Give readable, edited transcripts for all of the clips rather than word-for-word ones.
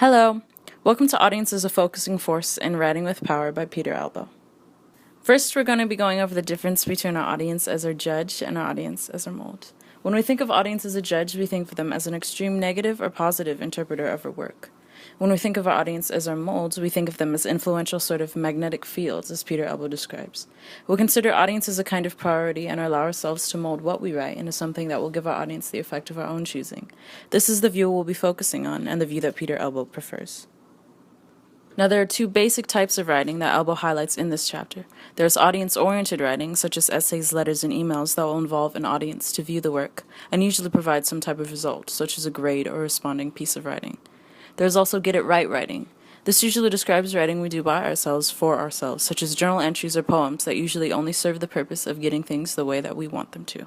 Hello, welcome to Audience as a Focusing Force in Writing with Power by Peter Albo. First, we're going to be going over the difference between our audience as our judge and our audience as our mold. When we think of audience as a judge, we think of them as an extreme negative or positive interpreter of our work. When we think of our audience as our molds, we think of them as influential sort of magnetic fields, as Peter Albo describes. We consider audience as a kind of priority and allow ourselves to mold what we write into something that will give our audience the effect of our own choosing. This is the view we'll be focusing on and the view that Peter Albo prefers. Now, there are two basic types of writing that Albo highlights in this chapter. There's audience-oriented writing, such as essays, letters, and emails that will involve an audience to view the work and usually provide some type of result, such as a grade or responding piece of writing. There's also get-it-right writing. This usually describes writing we do by ourselves for ourselves, such as journal entries or poems that usually only serve the purpose of getting things the way that we want them to.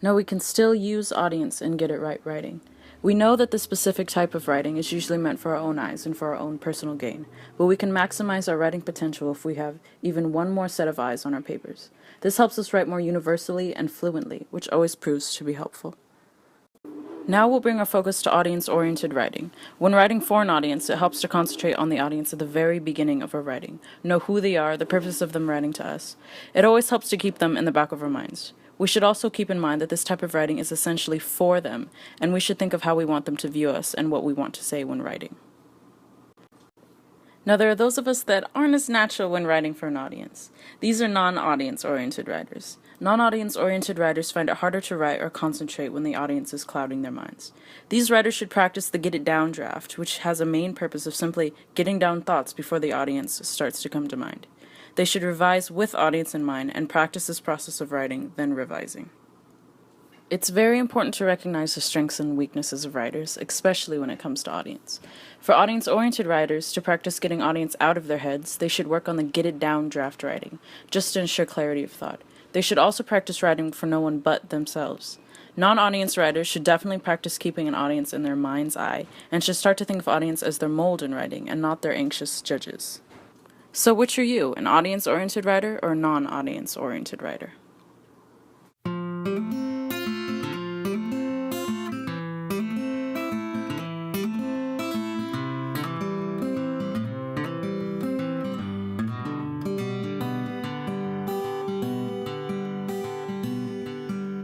Now, we can still use audience in get-it-right writing. We know that the specific type of writing is usually meant for our own eyes and for our own personal gain, but we can maximize our writing potential if we have even one more set of eyes on our papers. This helps us write more universally and fluently, which always proves to be helpful. Now we'll bring our focus to audience-oriented writing. When writing for an audience, it helps to concentrate on the audience at the very beginning of our writing, know who they are, the purpose of them writing to us. It always helps to keep them in the back of our minds. We should also keep in mind that this type of writing is essentially for them, and we should think of how we want them to view us and what we want to say when writing. Now, there are those of us that aren't as natural when writing for an audience. These are non-audience-oriented writers. Non-audience-oriented writers find it harder to write or concentrate when the audience is clouding their minds. These writers should practice the get-it-down draft, which has a main purpose of simply getting down thoughts before the audience starts to come to mind. They should revise with audience in mind and practice this process of writing, then revising. It's very important to recognize the strengths and weaknesses of writers, especially when it comes to audience. For audience-oriented writers, to practice getting audience out of their heads, they should work on the get-it-down draft writing, just to ensure clarity of thought. They should also practice writing for no one but themselves. Non-audience writers should definitely practice keeping an audience in their mind's eye, and should start to think of audience as their mold in writing, and not their anxious judges. So which are you, an audience-oriented writer or a non-audience-oriented writer?